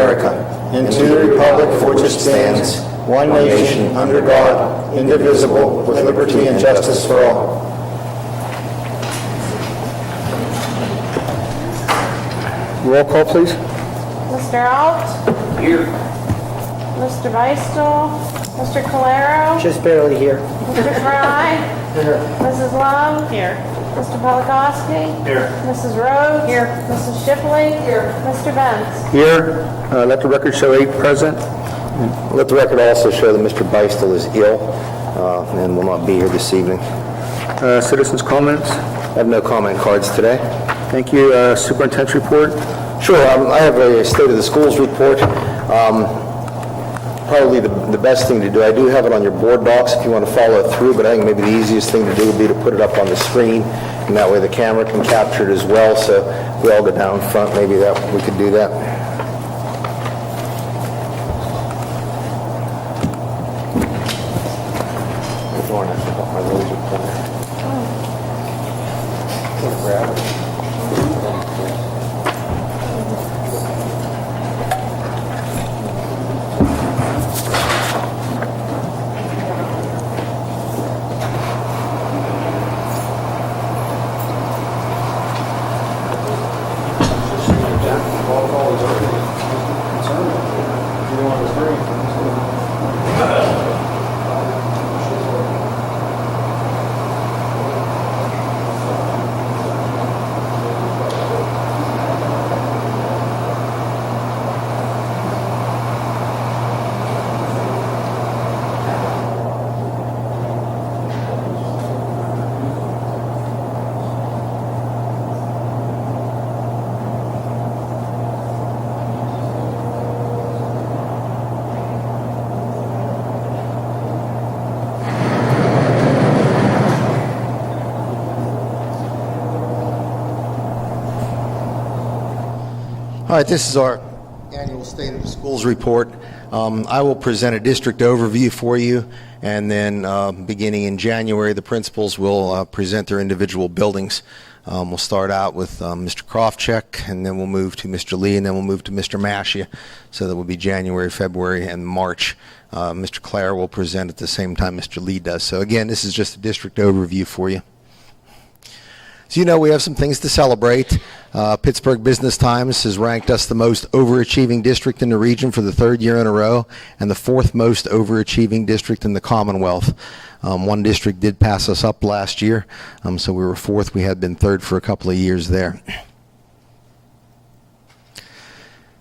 America, and to the republic for which it stands, one nation, under God, indivisible, with liberty and justice for all. Roll call, please. Mr. Alt? Here. Mr. Beistel? Mr. Calero? Just barely here. Mr. Fry? Here. Mrs. Love? Here. Mr. Polakowski? Here. Mrs. Rhodes? Here. Mrs. Shipley? Here. Mr. Benz? Here. Let the record show 8 present. Let the record also show that Mr. Beistel is ill and will not be here this evening. Citizens' comments. I have no comment cards today. Thank you. Superintendent's report. Sure, I have a State of the Schools report. Probably the best thing to do, I do have it on your board docs if you want to follow it through, but I think maybe the easiest thing to do would be to put it up on the screen, and that way the camera can capture it as well. So if we all go down front, maybe that we could do that. All right, this is our annual State of the Schools report. I will present a district overview for you, and then beginning in January, the principals will present their individual buildings. We'll start out with Mr. Krofcheck, and then we'll move to Mr. Lee, and then we'll move to Mr. Mashia. So that will be January, February, and March. Mr. Clare will present at the same time Mr. Lee does. So again, this is just a district overview for you. So you know we have some things to celebrate. Pittsburgh Business Times has ranked us the most overachieving district in the region for the 3rd year in a row, and the 4th most overachieving district in the Commonwealth. One district did pass us up last year, so we were 4th. We had been 3rd for a couple of years there.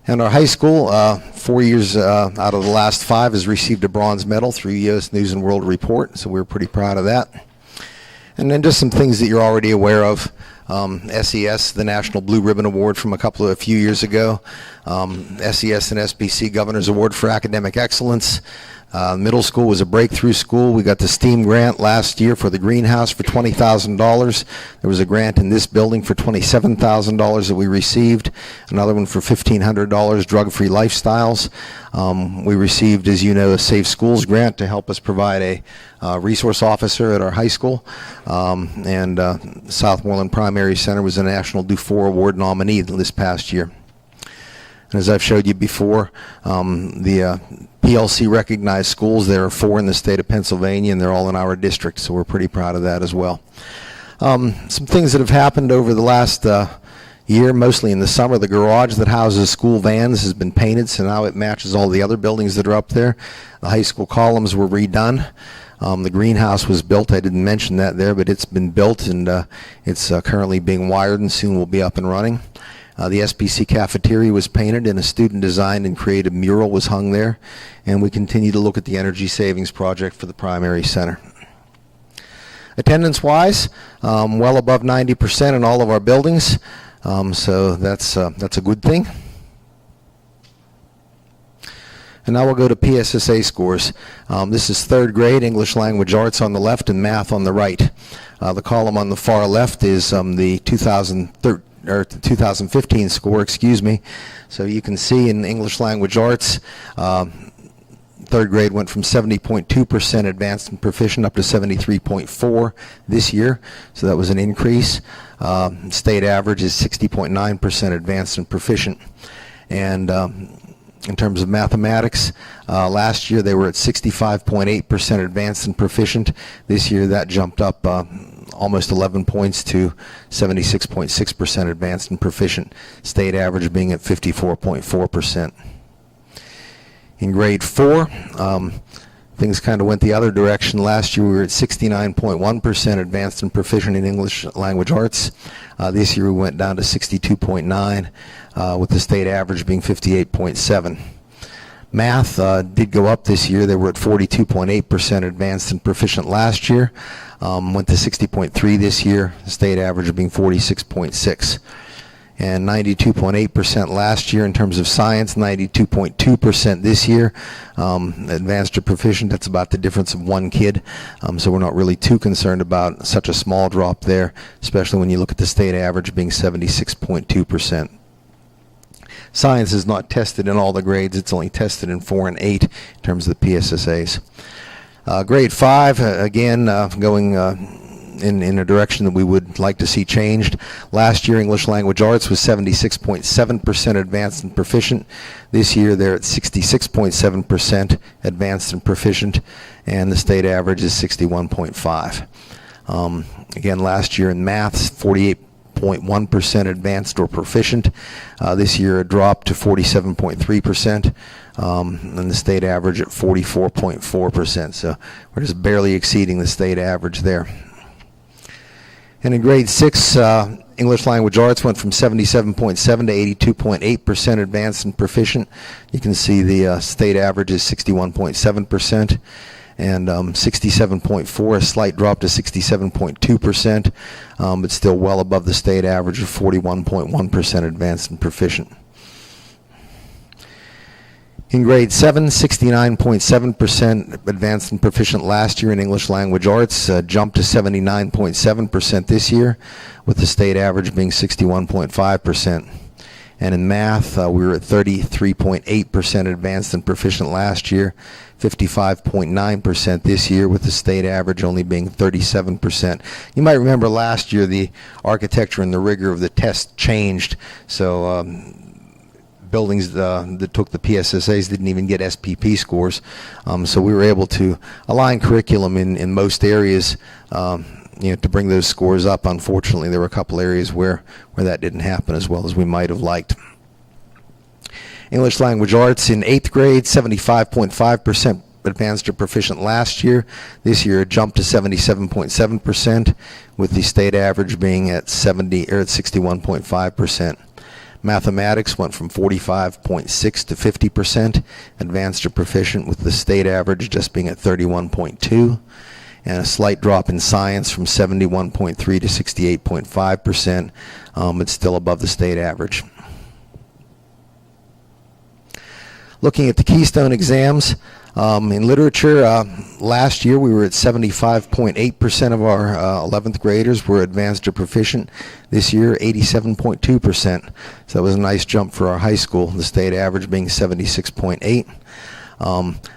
And our high school, 4 years out of the last 5, has received a bronze medal through U.S. News and World Report, so we're pretty proud of that. And then just some things that you're already aware of. SES, the National Blue Ribbon Award from a few years ago. SES and SBC Governor's Award for Academic Excellence. Middle school was a breakthrough school. We got the STEAM grant last year for the greenhouse for $20,000. There was a grant in this building for $27,000 that we received. Another one for $1,500, drug-free lifestyles. We received, as you know, a Safe Schools grant to help us provide a resource officer at our high school. And Southmoreland Primary Center was a National Do 4 Award nominee this past year. And as I've showed you before, the PLC recognized schools, there are 4 in the state of Pennsylvania, and they're all in our district, so we're pretty proud of that as well. Some things that have happened over the last year, mostly in the summer, the garage that houses school vans has been painted, so now it matches all the other buildings that are up there. The high school columns were redone. The greenhouse was built. I didn't mention that there, but it's been built, and it's currently being wired, and soon will be up and running. The SBC cafeteria was painted, and a student-designed and creative mural was hung there. And we continue to look at the energy savings project for the primary center. Attendance-wise, well above 90% in all of our buildings, so that's a good thing. And now we'll go to PSSA scores. This is 3rd grade, English Language Arts on the left and Math on the right. The column on the far left is the 2015 score, excuse me. So you can see in English Language Arts, 3rd grade went from 70.2% advanced and proficient up to 73.4 this year. So that was an increase. State average is 60.9% advanced and proficient. And In terms of mathematics, last year they were at 65.8% advanced and proficient. This year that jumped up almost 11 points to 76.6% advanced and proficient, state average being at 54.4%. In grade 4, things kind of went the other direction. Last year we were at 69.1% advanced and proficient in English language arts. This year we went down to 62.9%, with the state average being 58.7%. Math did go up this year. They were at 42.8% advanced and proficient last year. Went to 60.3% this year, the state average being 46.6%. And 92.8% last year in terms of science, 92.2% this year. Advanced or proficient, that's about the difference of one kid. So we're not really too concerned about such a small drop there, especially when you look at the state average being 76.2%. Science is not tested in all the grades. It's only tested in 4 and 8 in terms of the PSSAs. Grade 5, again, going in a direction that we would like to see changed. Last year, English language arts was 76.7% advanced and proficient. This year, they're at 66.7% advanced and proficient, and the state average is 61.5%. Again, last year in maths, 48.1% advanced or proficient. This year, it dropped to 47.3%. And the state average at 44.4%. So we're just barely exceeding the state average there. And in grade 6, English language arts went from 77.7% to 82.8% advanced and proficient. You can see the state average is 61.7%, and 67.4%, a slight drop to 67.2%, but still well above the state average of 41.1% advanced and proficient. In grade 7, 69.7% advanced and proficient last year in English language arts, jumped to 79.7% this year, with the state average being 61.5%. And in math, we were at 33.8% advanced and proficient last year, 55.9% this year, with the state average only being 37%. You might remember last year the architecture and the rigor of the test changed, so buildings that took the PSSAs didn't even get SPP scores, so we were able to align curriculum in most areas, to bring those scores up. Unfortunately, there were a couple areas where that didn't happen as well as we might have liked. English language arts in 8th grade, 75.5% advanced or proficient last year. This year it jumped to 77.7%, with the state average being at 61.5%. Mathematics went from 45.6% to 50% advanced or proficient, with the state average just being at 31.2%, and a slight drop in science from 71.3% to 68.5%. It's still above the state average. Looking at the Keystone exams, in literature, last year we were at 75.8% of our 11th graders were advanced or proficient. This year, 87.2%. So that was a nice jump for our high school, the state average being 76.8%.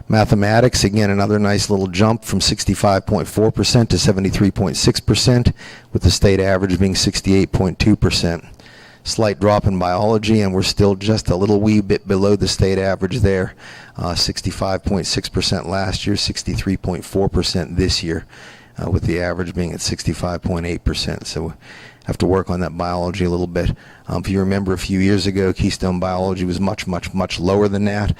Mathematics, again, another nice little jump from 65.4% to 73.6%, with the state average being 68.2%. Slight drop in biology, and we're still just a little wee bit below the state average there. 65.6% last year, 63.4% this year, with the average being at 65.8%. So we have to work on that biology a little bit. If you remember a few years ago, Keystone biology was much, much, much lower than that.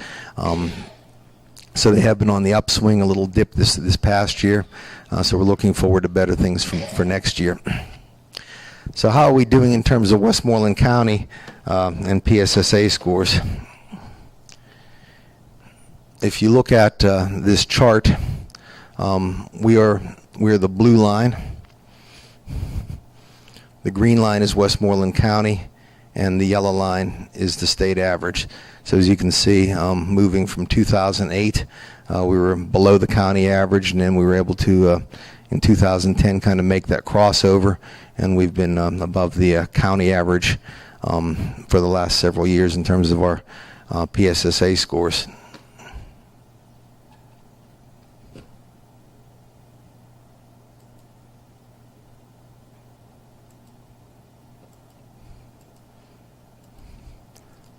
So they have been on the upswing, a little dip this past year. So we're looking forward to better things for next year. So how are we doing in terms of Westmoreland County and PSSA scores? If you look at this chart, we are the blue line. The green line is Westmoreland County, and the yellow line is the state average. So as you can see, moving from 2008, we were below the county average, and then we were able to, in 2010, kind of make that crossover, and we've been above the county average for the last several years in terms of our PSSA scores.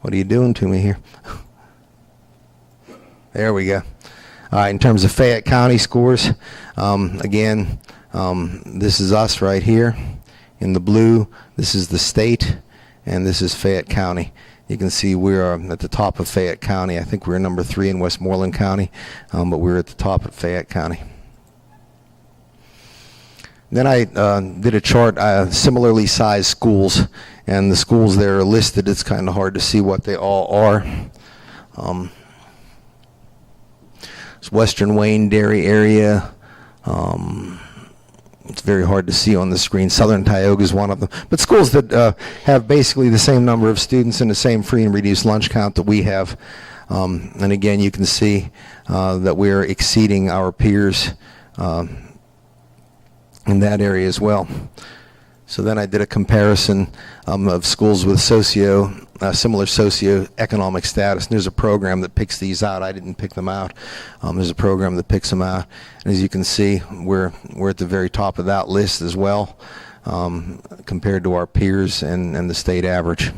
What are you doing to me here? There we go. In terms of Fayette County scores, again, this is us right here in the blue. This is the state, and this is Fayette County. You can see we are at the top of Fayette County. I think we're number 3 in Westmoreland County, but we're at the top of Fayette County. Then I did a chart, similarly sized schools, and the schools there are listed. It's kind of hard to see what they all are. It's Western Wayne, Dairy area. It's very hard to see on the screen. Southern Tioga is one of them. But schools that have basically the same number of students and the same free and reduced lunch count that we have. And again, you can see that we're exceeding our peers in that area as well. So then I did a comparison of schools with similar socioeconomic status. And there's a program that picks these out. I didn't pick them out. There's a program that picks them out. And as you can see, we're at the very top of that list as well, compared to our peers and the state average.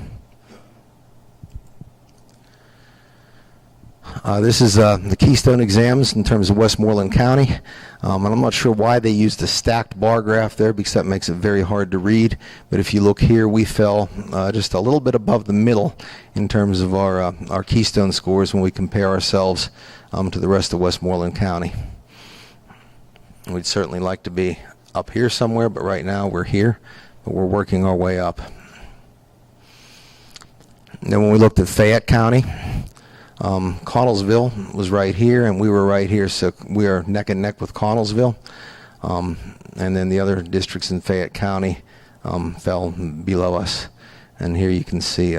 This is the Keystone exams in terms of Westmoreland County. And I'm not sure why they used a stacked bar graph there, because that makes it very hard to read. But if you look here, we fell just a little bit above the middle in terms of our Keystone scores when we compare ourselves to the rest of Westmoreland County. We'd certainly like to be up here somewhere, but right now we're here, but we're working our way up. And then when we looked at Fayette County, Connellsville was right here, and we were right here, so we are neck and neck with Connellsville. And then the other districts in Fayette County fell below us. And here you can see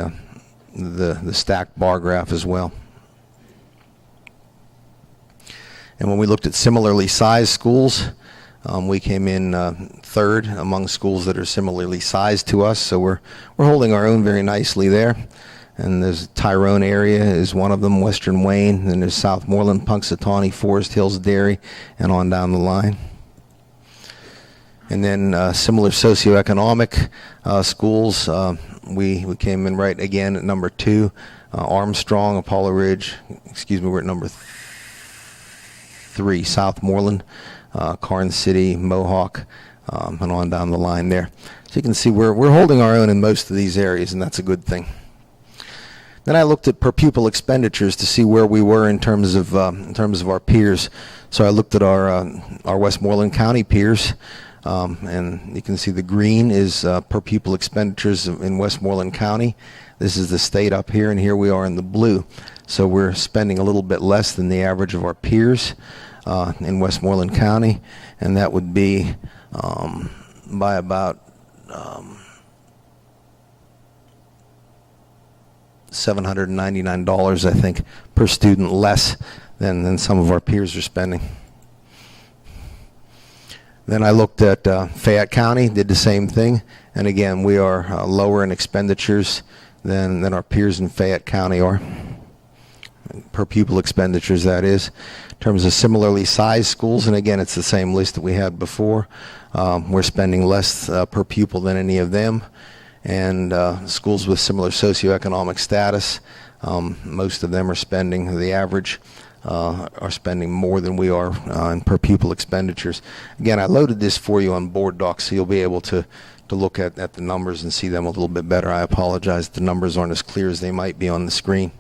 the stacked bar graph as well. And when we looked at similarly sized schools, we came in third among schools that are similarly sized to us, so we're holding our own very nicely there. And there's Tyrone area is one of them, Western Wayne, then there's Southmoreland, Punxsutawney, Forest Hills, Dairy, and on down the line. And then similar socioeconomic schools, we came in right again at number 2. Armstrong, Apollo Ridge, we're at number 3, Southmoreland, Karn City, Mohawk, and on down the line there. So you can see we're holding our own in most of these areas, and that's a good thing. Then I looked at per pupil expenditures to see where we were in terms of our peers. So I looked at our Westmoreland County peers, and you can see the green is per pupil expenditures in Westmoreland County. This is the state up here, and here we are in the blue. So we're spending a little bit less than the average of our peers in Westmoreland County, and that would be by about $799, I think, per student less than some of our peers are spending. Then I looked at Fayette County, did the same thing, and again, we are lower in expenditures than our peers in Fayette County are. Per pupil expenditures, that is. In terms of similarly sized schools, and again, it's the same list that we had before. We're spending less per pupil than any of them. And schools with similar socioeconomic status, most of them are spending, the average, are spending more than we are in per pupil expenditures. Again, I loaded this for you on board docs, so you'll be able to look at the numbers and see them a little bit better. I apologize, the numbers aren't as clear as they might be on the screen.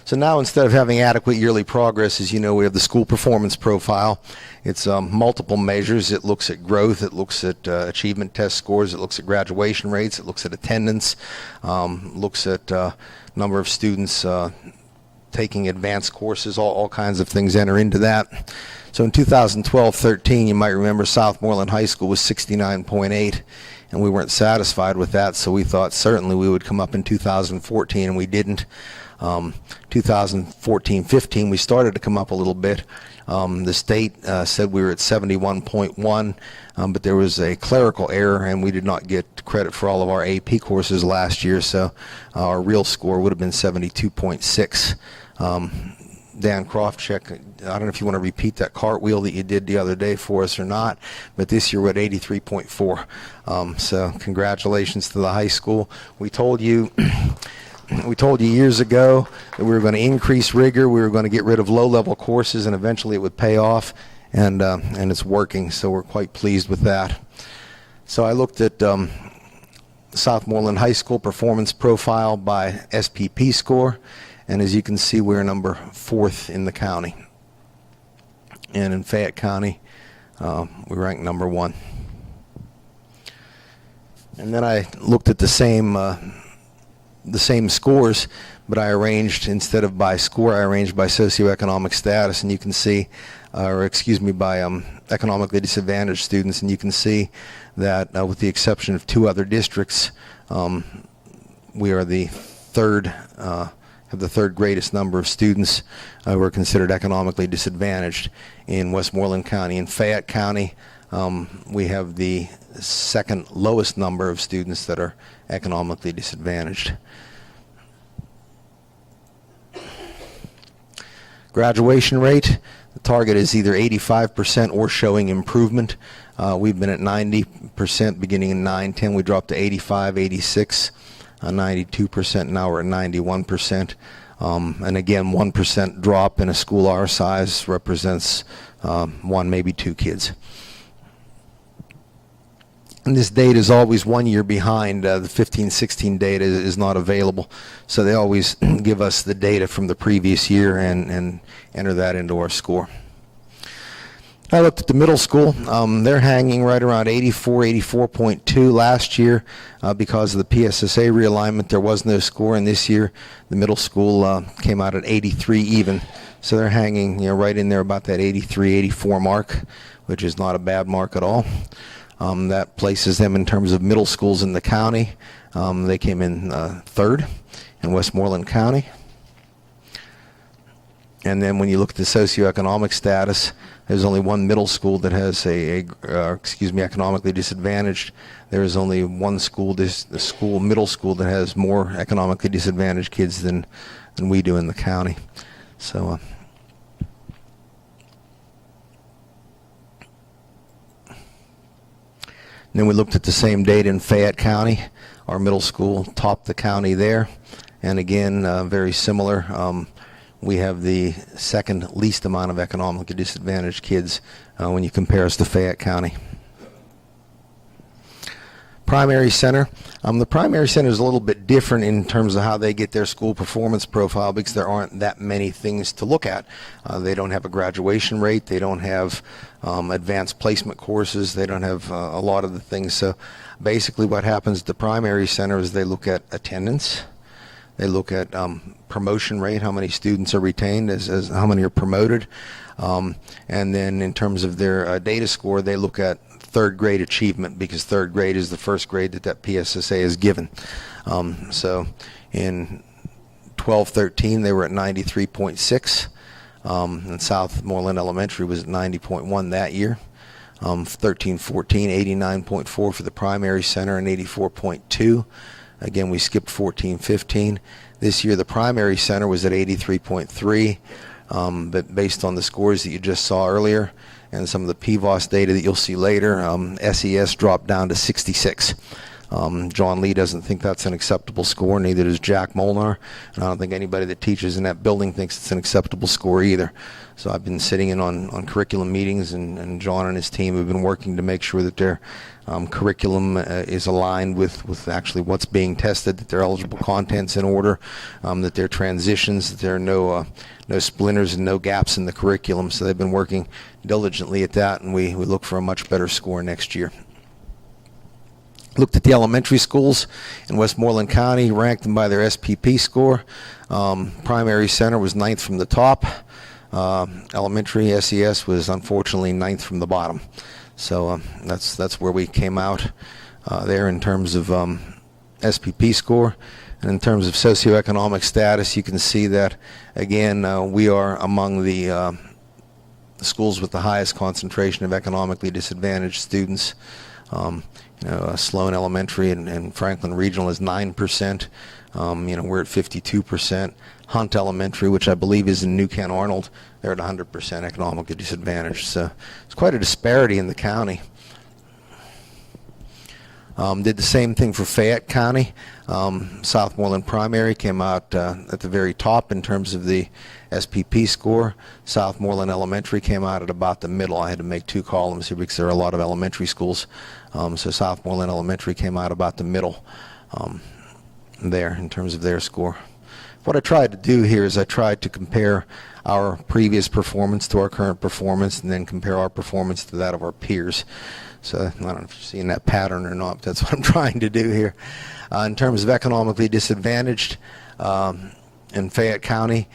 So now, instead of having adequate yearly progress, as you know, we have the school performance profile. It's multiple measures. It looks at growth. It looks at achievement test scores. It looks at graduation rates. It looks at attendance. Looks at number of students taking advanced courses. All kinds of things enter into that. So in 2012-13, you might remember Southmoreland High School was 69.8, and we weren't satisfied with that, so we thought certainly we would come up in 2014, and we didn't. 2014-15, we started to come up a little bit. The state said we were at 71.1, but there was a clerical error, and we did not get credit for all of our AP courses last year, so our real score would have been 72.6. Dan Krofcheck, I don't know if you want to repeat that cartwheel that you did the other day for us or not, but this year we're at 83.4. So congratulations to the high school. We told you We told you years ago that we were going to increase rigor, we were going to get rid of low-level courses, and eventually it would pay off, and it's working, so we're quite pleased with that. So I looked at Southmoreland High School performance profile by SPP score, and as you can see, we're number 4th in the county. And in Fayette County, we rank number 1. And then I looked at the same scores, but I arranged, instead of by score, I arranged by socioeconomic status, and you can see, by economically disadvantaged students, and you can see that with the exception of 2 other districts, we are the third, have the third greatest number of students who are considered economically disadvantaged in Westmoreland County. In Fayette County, we have the second lowest number of students that are economically disadvantaged. Graduation rate, the target is either 85% or showing improvement. We've been at 90% beginning in 9-10. We dropped to 85, 86, 92%. Now we're at 91%. And again, 1% drop in a school our size represents 1, maybe 2 kids. And this data is always 1 year behind. The 15-16 data is not available, so they always give us the data from the previous year and enter that into our score. I looked at the middle school. They're hanging right around 84, 84.2. Last year, because of the PSSA realignment, there was no score, and this year the middle school came out at 83 even. So they're hanging, right in there about that 83, 84 mark, which is not a bad mark at all. That places them in terms of middle schools in the county. They came in 3rd in Westmoreland County. And then when you look at the socioeconomic status, there's only 1 middle school that has economically disadvantaged. There is only 1 middle school that has more economically disadvantaged kids than we do in the county. So. Then we looked at the same data in Fayette County. Our middle school topped the county there. And again, very similar. We have the second least amount of economically disadvantaged kids when you compare us to Fayette County. Primary center. The primary center is a little bit different in terms of how they get their school performance profile because there aren't that many things to look at. They don't have a graduation rate. They don't have advanced placement courses. They don't have a lot of the things. So basically what happens at the primary center is they look at attendance. They look at promotion rate, how many students are retained, as how many are promoted. And then in terms of their data score, they look at 3rd grade achievement because 3rd grade is the first grade that PSSA is given. So in 12-13, they were at 93.6. And Southmoreland Elementary was at 90.1 that year. 13-14, 89.4 for the primary center and 84.2. Again, we skipped 14-15. This year, the primary center was at 83.3, but based on the scores that you just saw earlier and some of the PVOS data that you'll see later, SES dropped down to 66. John Lee doesn't think that's an acceptable score, neither does Jack Molnar, and I don't think anybody that teaches in that building thinks it's an acceptable score either. So I've been sitting in on curriculum meetings, and John and his team have been working to make sure that their curriculum is aligned with actually what's being tested, that their eligible content's in order, that there are transitions, that there are no splinters and no gaps in the curriculum. So they've been working diligently at that, and we look for a much better score next year. Looked at the elementary schools in Westmoreland County, ranked them by their SPP score. Primary center was 9th from the top. Elementary SES was unfortunately 9th from the bottom. So that's where we came out there in terms of SPP score. And in terms of socioeconomic status, you can see that, again, we are among the schools with the highest concentration of economically disadvantaged students. Sloan Elementary and Franklin Regional is 9%. We're at 52%. Hunt Elementary, which I believe is in New Kent Arnold, they're at 100% economically disadvantaged. So it's quite a disparity in the county. Did the same thing for Fayette County. Southmoreland Primary came out at the very top in terms of the SPP score. Southmoreland Elementary came out at about the middle. I had to make two columns here because there are a lot of elementary schools. So Southmoreland Elementary came out about the middle there in terms of their score. What I tried to do here is I tried to compare our previous performance to our current performance and then compare our performance to that of our peers. So I don't know if you're seeing that pattern or not, but that's what I'm trying to do here. In terms of economically disadvantaged in Fayette County,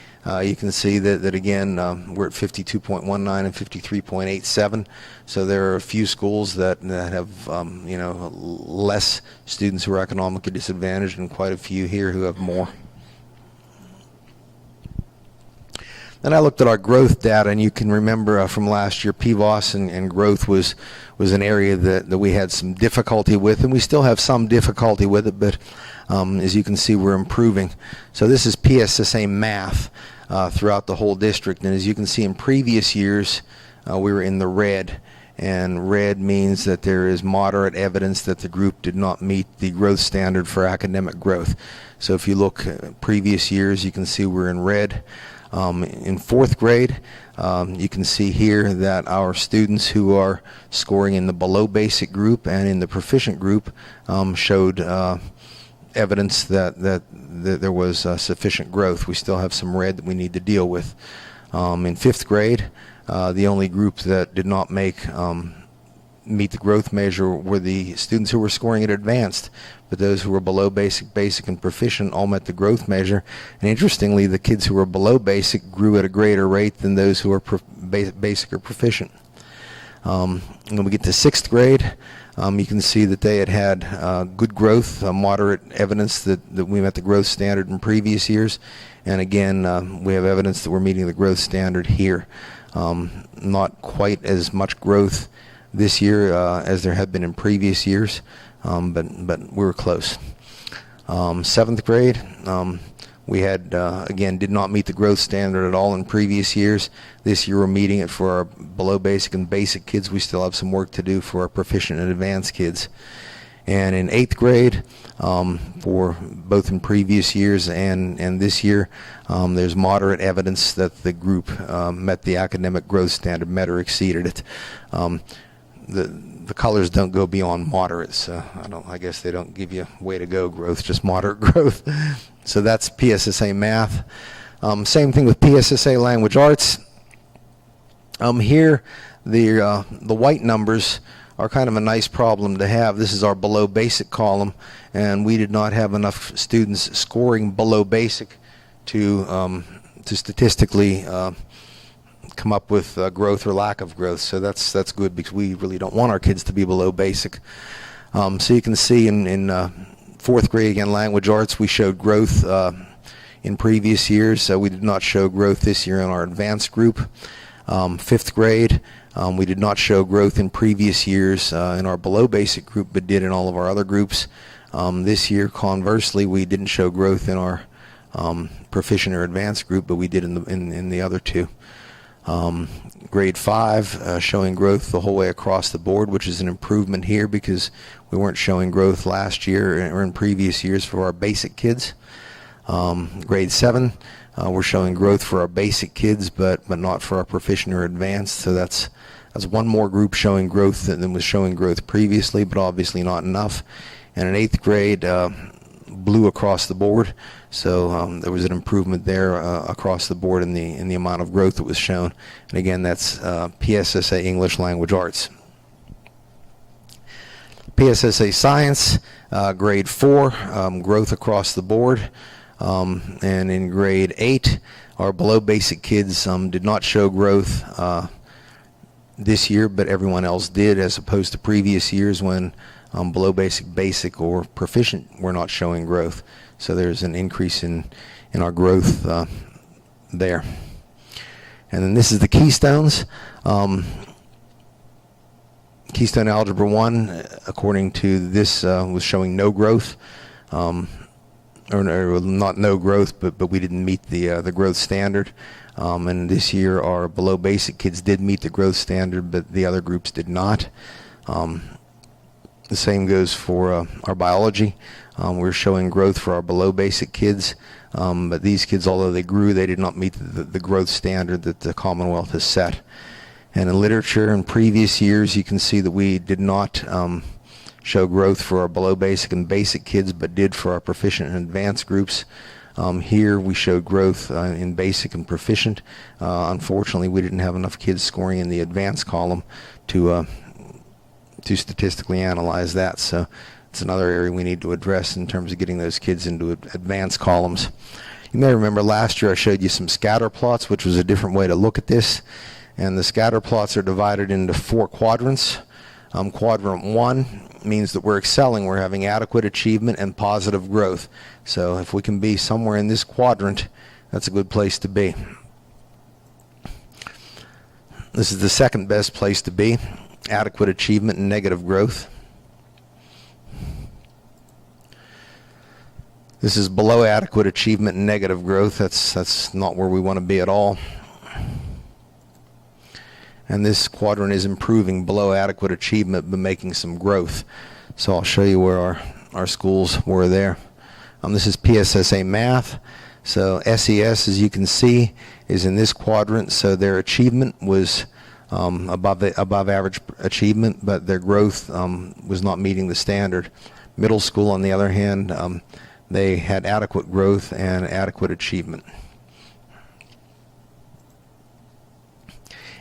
you can see that again, we're at 52.19 and 53.87. So there are a few schools that have less students who are economically disadvantaged, and quite a few here who have more. Then I looked at our growth data, and you can remember from last year, PVOS and growth was an area that we had some difficulty with, and we still have some difficulty with it, but as you can see, we're improving. So this is PSSA math throughout the whole district, and as you can see in previous years, we were in the red, and red means that there is moderate evidence that the group did not meet the growth standard for academic growth. So if you look at previous years, you can see we're in red. In fourth grade, you can see here that our students who are scoring in the below basic group and in the proficient group showed evidence that there was sufficient growth. We still have some red that we need to deal with. In fifth grade, the only group that did not meet the growth measure were the students who were scoring at advanced, but those who were below basic, basic, and proficient all met the growth measure. And interestingly, the kids who were below basic grew at a greater rate than those who were basic or proficient. When we get to sixth grade, you can see that they had good growth, moderate evidence that we met the growth standard in previous years. And again, we have evidence that we're meeting the growth standard here. Not quite as much growth this year as there had been in previous years, but we were close. Seventh grade, we had, again, did not meet the growth standard at all in previous years. This year we're meeting it for our below basic and basic kids. We still have some work to do for our proficient and advanced kids. And in eighth grade, for both in previous years and this year, there's moderate evidence that the group met the academic growth standard, met or exceeded it. The colors don't go beyond moderate, so I guess they don't give you way to go growth, just moderate growth. So that's PSSA math. Same thing with PSSA language arts. Here, the white numbers are kind of a nice problem to have. This is our below basic column, and we did not have enough students scoring below basic to statistically come up with growth or lack of growth. So that's good, because we really don't want our kids to be below basic. So you can see in fourth grade, again, language arts, we showed growth in previous years. So we did not show growth this year in our advanced group. Fifth grade, we did not show growth in previous years in our below basic group, but did in all of our other groups. This year, conversely, we didn't show growth in our proficient or advanced group, but we did in the other two. Grade 5 showing growth the whole way across the board, which is an improvement here because we weren't showing growth last year or in previous years for our basic kids. Grade 7, we're showing growth for our basic kids, but not for our proficient or advanced. So that's one more group showing growth than was showing growth previously, but obviously not enough. And in 8th grade, blue across the board. So there was an improvement there across the board in the amount of growth that was shown. And again, that's PSSA English Language Arts. PSSA Science, grade 4, growth across the board. And in grade 8, our below basic kids did not show growth this year, but everyone else did, as opposed to previous years when below basic, basic, or proficient were not showing growth. So there's an increase in our growth there. And then this is the Keystones. Keystone Algebra 1, according to this, was showing no growth. Or not no growth, but we didn't meet the growth standard. And this year our below basic kids did meet the growth standard, but the other groups did not. The same goes for our biology. We're showing growth for our below basic kids, but these kids, although they grew, they did not meet the growth standard that the Commonwealth has set. And in literature in previous years, you can see that we did not show growth for our below basic and basic kids, but did for our proficient and advanced groups. Here we showed growth in basic and proficient. Unfortunately, we didn't have enough kids scoring in the advanced column to statistically analyze that. So it's another area we need to address in terms of getting those kids into advanced columns. You may remember last year I showed you some scatter plots, which was a different way to look at this. And the scatter plots are divided into 4 quadrants. Quadrant 1 means that we're excelling, we're having adequate achievement and positive growth. So if we can be somewhere in this quadrant, that's a good place to be. This is the second best place to be, adequate achievement and negative growth. This is below adequate achievement and negative growth. That's not where we want to be at all. And this quadrant is improving, below adequate achievement, but making some growth. So I'll show you where our schools were there. This is PSSA Math. So SES, as you can see, is in this quadrant. So their achievement was above average achievement, but their growth was not meeting the standard. Middle school, on the other hand, they had adequate growth and adequate achievement.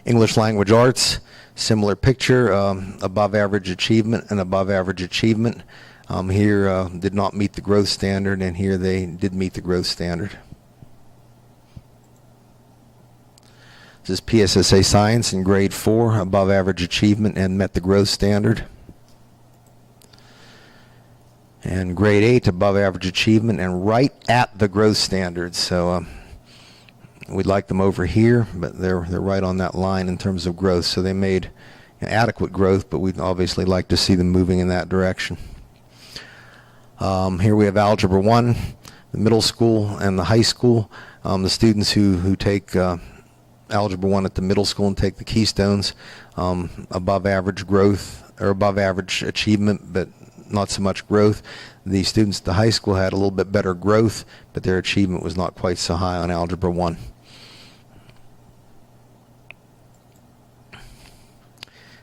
English Language Arts, similar picture, above average achievement and above average achievement. Here did not meet the growth standard, and here they did meet the growth standard. This is PSSA Science in grade 4, above average achievement and met the growth standard. And grade 8, above average achievement and right at the growth standard. So we'd like them over here, but they're right on that line in terms of growth. So they made adequate growth, but we'd obviously like to see them moving in that direction. Here we have Algebra 1, the middle school and the high school. The students who take Algebra 1 at the middle school and take the Keystones, above average growth or above average achievement, but not so much growth. The students at the high school had a little bit better growth, but their achievement was not quite so high on Algebra 1.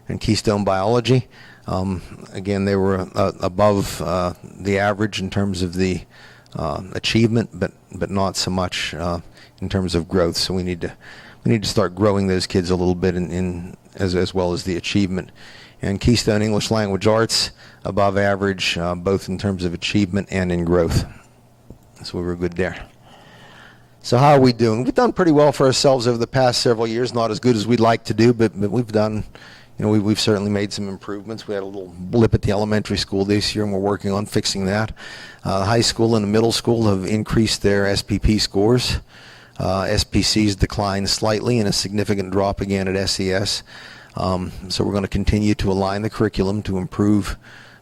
And Keystone Biology, again, they were above the average in terms of the achievement, but not so much in terms of growth. So we need to start growing those kids a little bit as well as the achievement. And Keystone English Language Arts, above average, both in terms of achievement and in growth. So we were good there. So how are we doing? We've done pretty well for ourselves over the past several years. Not as good as we'd like to do, but we've done, we've certainly made some improvements. We had a little blip at the elementary school this year, and we're working on fixing that. The high school and the middle school have increased their SPP scores. SPCs declined slightly, and a significant drop again at SES. So we're going to continue to align the curriculum to improve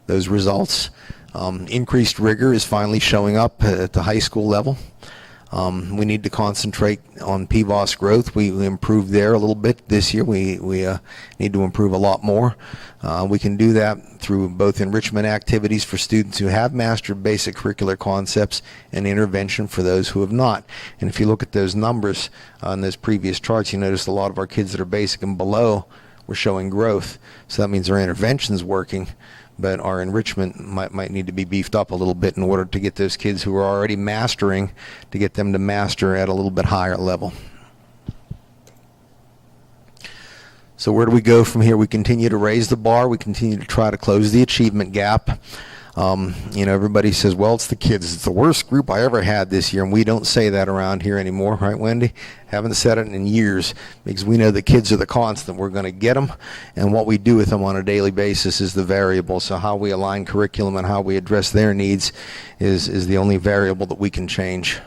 those results. Increased rigor is finally showing up at the high school level. We need to concentrate on PVOS growth. We improved there a little bit this year. We need to improve a lot more. We can do that through both enrichment activities for students who have mastered basic curricular concepts and intervention for those who have not. And if you look at those numbers on those previous charts, you notice a lot of our kids that are basic and below were showing growth. So that means our intervention's working, but our enrichment might need to be beefed up a little bit in order to get those kids who are already mastering, to get them to master at a little bit higher level. So where do we go from here? We continue to raise the bar. We continue to try to close the achievement gap. Everybody says, well, it's the kids. It's the worst group I ever had this year, and we don't say that around here anymore, right, Wendy? Haven't said it in years, because we know the kids are the constant. We're going to get them, and what we do with them on a daily basis is the variable. So how we align curriculum and how we address their needs is the only variable that we can change.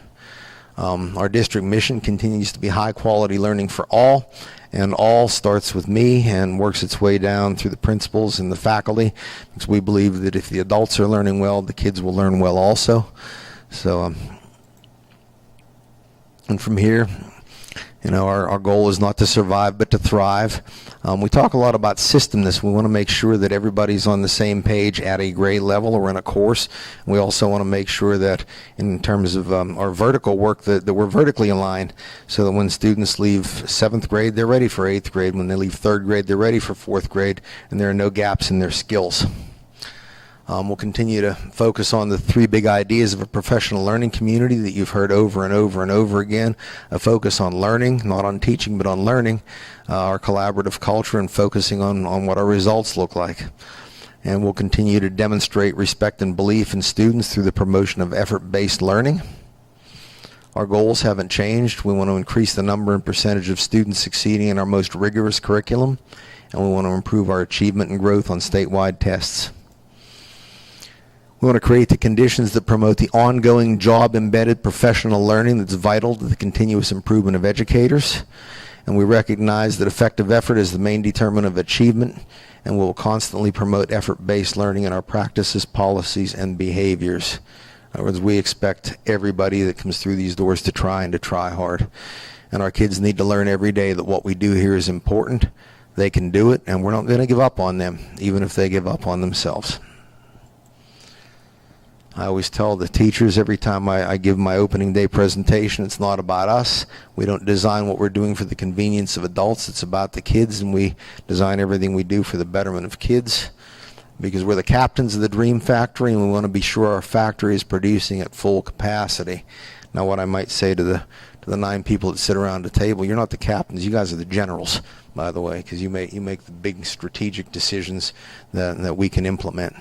Our district mission continues to be high-quality learning for all, and all starts with me and works its way down through the principals and the faculty, because we believe that if the adults are learning well, the kids will learn well also. So, and from here, Our goal is not to survive, but to thrive. We talk a lot about systemness. We want to make sure that everybody's on the same page at a grade level or in a course. We also want to make sure that in terms of our vertical work that we're vertically aligned, so that when students leave 7th grade, they're ready for 8th grade. When they leave 3rd grade, they're ready for 4th grade, and there are no gaps in their skills. We'll continue to focus on the 3 big ideas of a professional learning community that you've heard over and over and over again. A focus on learning, not on teaching, but on learning. Our collaborative culture and focusing on what our results look like. And we'll continue to demonstrate respect and belief in students through the promotion of effort-based learning. Our goals haven't changed. We want to increase the number and percentage of students succeeding in our most rigorous curriculum, and we want to improve our achievement and growth on statewide tests. We want to create the conditions that promote the ongoing job-embedded professional learning that's vital to the continuous improvement of educators. And we recognize that effective effort is the main determinant of achievement, and we will constantly promote effort-based learning in our practices, policies, and behaviors. In other words, we expect everybody that comes through these doors to try and to try hard. And our kids need to learn every day that what we do here is important. They can do it, and we're not going to give up on them, even if they give up on themselves. I always tell the teachers every time I give my opening day presentation, it's not about us. We don't design what we're doing for the convenience of adults. It's about the kids, and we design everything we do for the betterment of kids, because we're the captains of the dream factory, and we want to be sure our factory is producing at full capacity. Now, what I might say to the 9 people that sit around the table, you're not the captains. You guys are the generals, by the way, because you make the big strategic decisions that we can implement.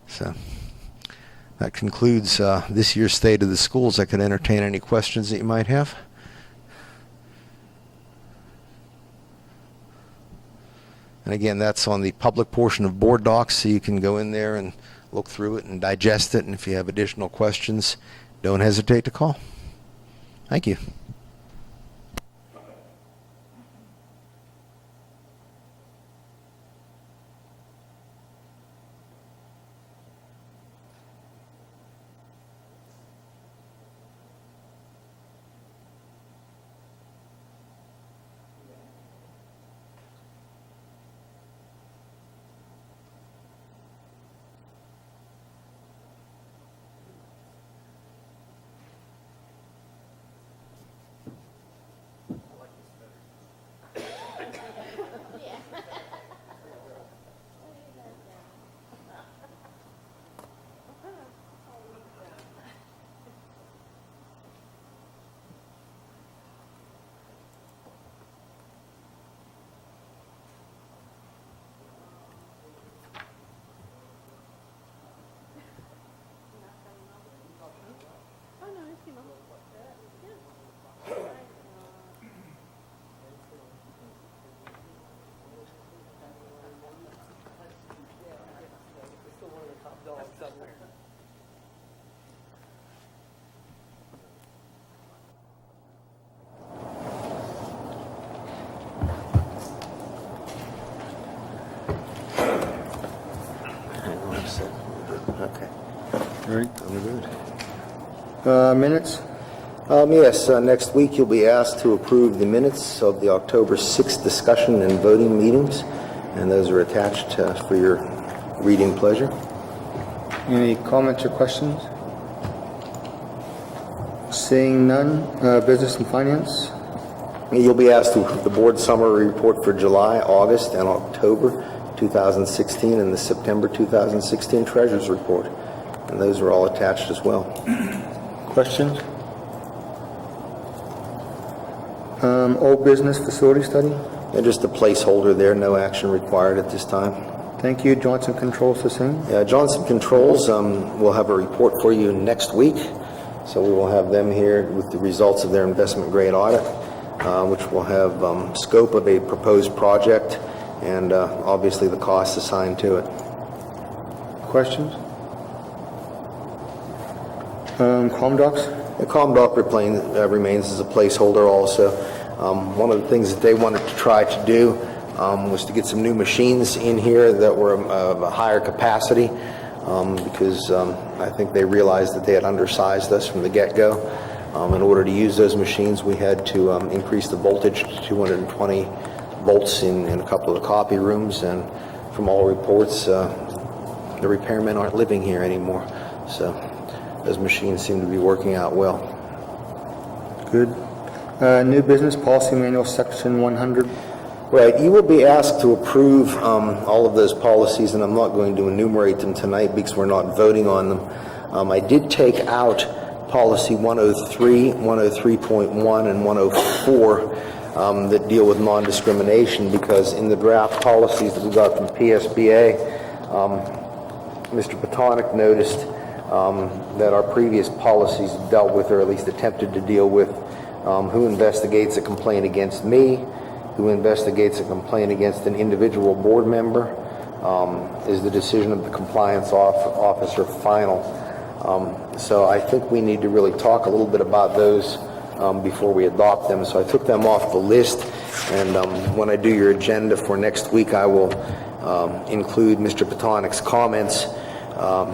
So that concludes this year's State of the Schools. I could entertain any questions that you might have. And again, that's on the public portion of Board Docs, so you can go in there and look through it and digest it. And if you have additional questions, don't hesitate to call. Thank you. Okay. All right. On the road. Minutes? Yes, next week you'll be asked to approve the minutes of the October 6th discussion and voting meetings, and those are attached for your reading pleasure. Any comments or questions? Seeing none, business and finance? You'll be asked to approve the board summary report for July, August, and October 2016, and the September 2016 treasurer's report, and those are all attached as well. Questions? Old business facility study? And just a placeholder there, no action required at this time. Thank you. Johnson Controls the same? Johnson Controls will have a report for you next week, so we will have them here with the results of their investment grade audit, which will have scope of a proposed project and obviously the costs assigned to it. Questions? ComDocs? The ComDoc remains as a placeholder also. One of the things that they wanted to try to do was to get some new machines in here that were of a higher capacity because I think they realized that they had undersized us from the get-go. In order to use those machines, we had to increase the voltage to 220 volts in a couple of the copy rooms, and from all reports, the repairmen aren't living here anymore. So those machines seem to be working out well. Good. New business policy manual, section 100. Right, you will be asked to approve all of those policies, and I'm not going to enumerate them tonight because we're not voting on them. I did take out policy 103, 103.1, and 104 that deal with non-discrimination, because in the draft policies that we got from PSBA, Mr. Patonick noticed that our previous policies dealt with, or at least attempted to deal with, who investigates a complaint against me, who investigates a complaint against an individual board member, is the decision of the compliance officer final. So I think we need to really talk a little bit about those before we adopt them. So I took them off the list, and when I do your agenda for next week, I will include Mr. Patonick's comments,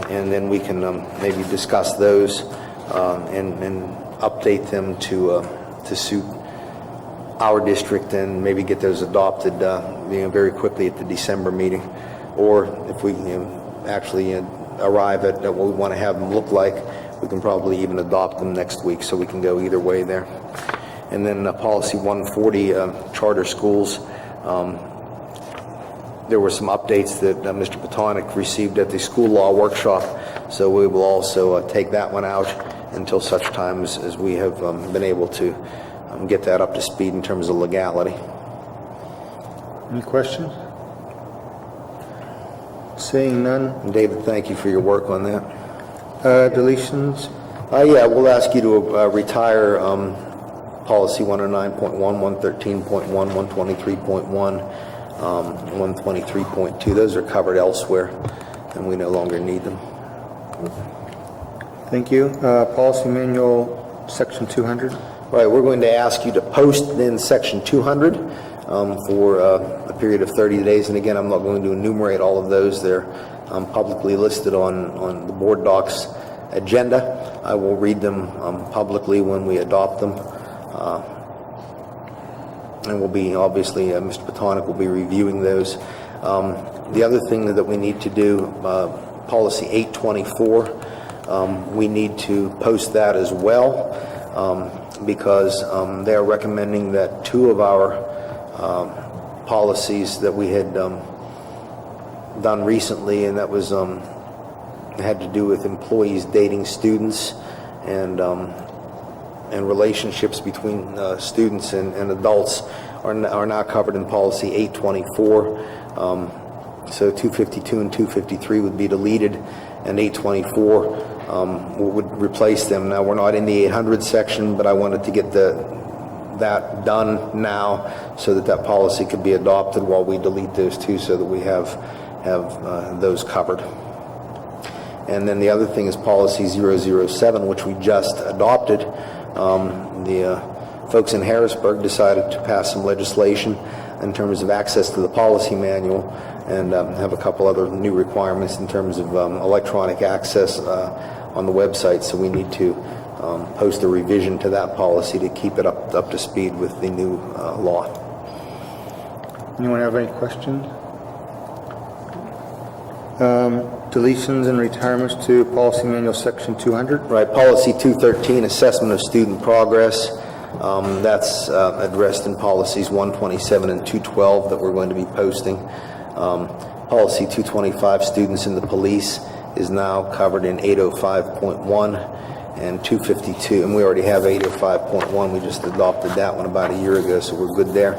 and then we can maybe discuss those and update them to suit our district, and maybe get those adopted very quickly at the December meeting. Or if we actually arrive at what we want to have them look like, we can probably even adopt them next week, so we can go either way there. And then policy 140, charter schools. There were some updates that Mr. Patonick received at the school law workshop, so we will also take that one out until such time as we have been able to get that up to speed in terms of legality. Any questions? Seeing none. David, thank you for your work on that. Deletions. Yeah, we'll ask you to retire policy 109.1, 113.1, 123.1, 123.2. Those are covered elsewhere, and we no longer need them. Thank you. Policy manual, section 200. Right, we're going to ask you to post then section 200 for a period of 30 days. And again, I'm not going to enumerate all of those. They're publicly listed on the board docs agenda. I will read them publicly when we adopt them. And we'll be, obviously, Mr. Patonick will be reviewing those. The other thing that we need to do, policy 824, we need to post that as well, because they are recommending that two of our policies that we had done recently, and that was had to do with employees dating students and relationships between students and adults, are now covered in policy 824. So 252 and 253 would be deleted, and 824 would replace them. Now, we're not in the 800 section, but I wanted to get that done now so that policy could be adopted while we delete those two, so that we have those covered. And then the other thing is policy 007, which we just adopted. The folks in Harrisburg decided to pass some legislation in terms of access to the policy manual, and have a couple other new requirements in terms of electronic access on the website. So we need to post a revision to that policy to keep it up to speed with the new law. Anyone have any questions? Deletions and retirements to policy manual section 200. Right, policy 213, assessment of student progress. That's addressed in policies 127 and 212 that we're going to be posting. Policy 225, students in the police, is now covered in 805.1 and 252, and we already have 805.1. We just adopted that one about a year ago, so we're good there.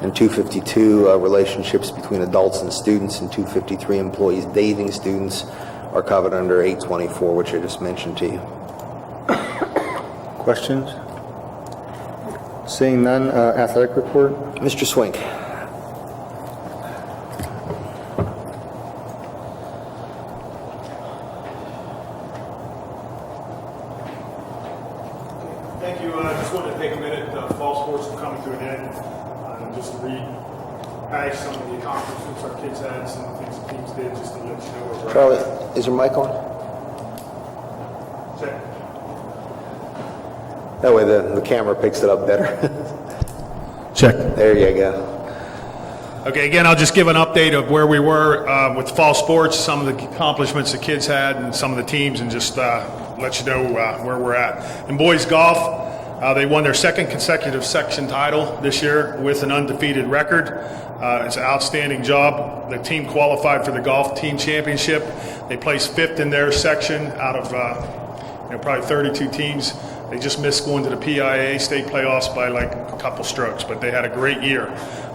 And 252, relationships between adults and students, and 253, employees dating students, are covered under 824, which I just mentioned to you. Questions? Seeing none, athletic report. Mr. Swink. Thank you. I just wanted to take a minute. Fall sports are coming to an end. Just to rehash some of the accomplishments our kids had, some of the things the teams did, just to let you know where we're Charlie, at. is your mic on? Check. That way the camera picks it up better. Check. There you go. Okay, again, I'll just give an update of where we were with fall sports, some of the accomplishments the kids had, and some of the teams, and just let you know where we're at. In boys golf, they won their second consecutive section title this year with an undefeated record. It's an outstanding job. The team qualified for the golf team championship. They placed fifth in their section out of probably 32 teams. They just missed going to the PIA state playoffs by like a couple strokes, but they had a great year.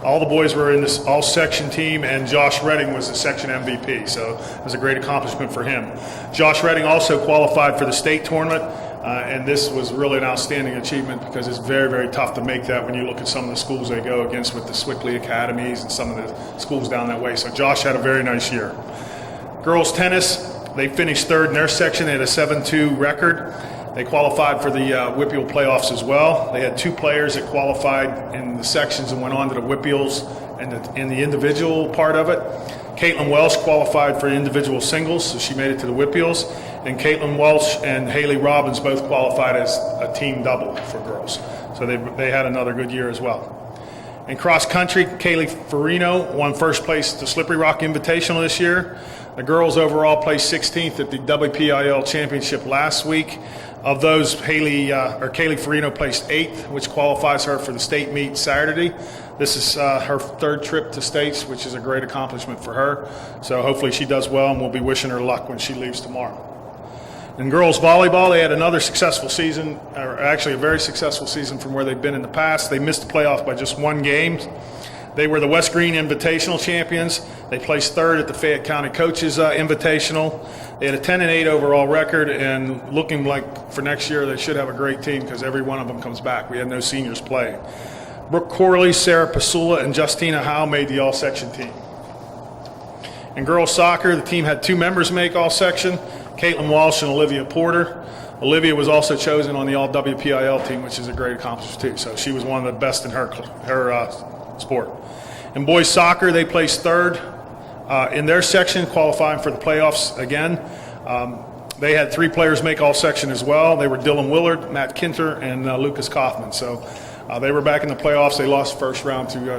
All the boys were in this all-section team, and Josh Redding was the section MVP, so it was a great accomplishment for him. Josh Redding also qualified for the state tournament, and this was really an outstanding achievement because it's very, very tough to make that when you look at some of the schools they go against with the Swickley Academies and some of the schools down that way. So Josh had a very nice year. Girls tennis, they finished third in their section. They had a 7-2 record. They qualified for the Whippeal playoffs as well. They had two players that qualified in the sections and went on to the Whippeals in the individual part of it. Caitlin Welsh qualified for individual singles, so she made it to the Whippeals. And Caitlin Welsh and Haley Robbins both qualified as a team double for girls. So they had another good year as well. In cross country, Kaylee Farino won first place at the Slippery Rock Invitational this year. The girls overall placed 16th at the WPIL Championship last week. Of those, Kaylee Farino placed 8th, which qualifies her for the state meet Saturday. This is her third trip to states, which is a great accomplishment for her. So hopefully she does well, and we'll be wishing her luck when she leaves tomorrow. In girls volleyball, they had another successful season, or actually a very successful season from where they've been in the past. They missed the playoff by just one game. They were the West Green Invitational champions. They placed third at the Fayette County Coaches Invitational. They had a 10-8 overall record, and looking like for next year they should have a great team because every one of them comes back. We had no seniors playing. Brooke Corley, Sarah Pasula, and Justina Howe made the all-section team. In girls soccer, the team had 2 members make all-section, Caitlin Walsh and Olivia Porter. Olivia was also chosen on the all-WPIL team, which is a great accomplishment too. So she was one of the best in her sport. In boys soccer, they placed third in their section, qualifying for the playoffs again. They had 3 players make all section as well. They were Dylan Willard, Matt Kinter, and Lucas Kaufman. So they were back in the playoffs. They lost first round to it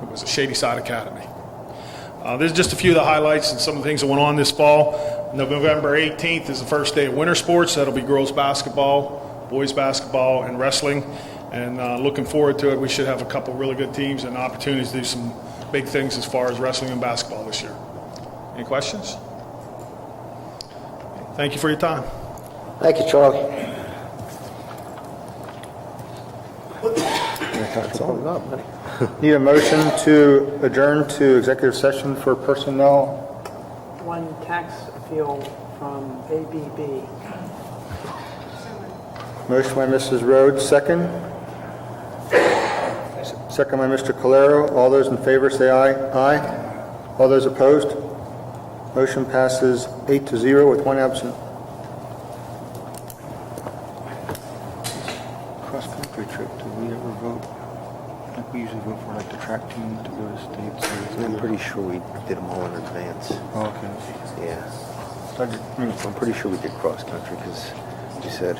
was a Shady Side Academy. There's just a few of the highlights and some of the things that went on this fall. November 18th is the first day of winter sports. That'll be girls basketball, boys basketball, and wrestling. And looking forward to it. We should have a couple really good teams and opportunities to do some big things as far as wrestling and basketball this year. Any questions? Thank you for your time. Thank you, Charlie. That's all we got, buddy. Need a motion to adjourn to executive session for personnel. One tax appeal from ABB. Motion by Mrs. Rhodes, second. Second by Mr. Calero. All those in favor say aye. Aye. All those opposed? Motion passes 8-0 with 1 absent. Cross-country trip, do we ever vote? Like we usually vote for like the track team to go to states. I'm pretty sure we did them all in advance. Oh, okay. Yeah. So I just, I'm pretty sure we did cross country because you said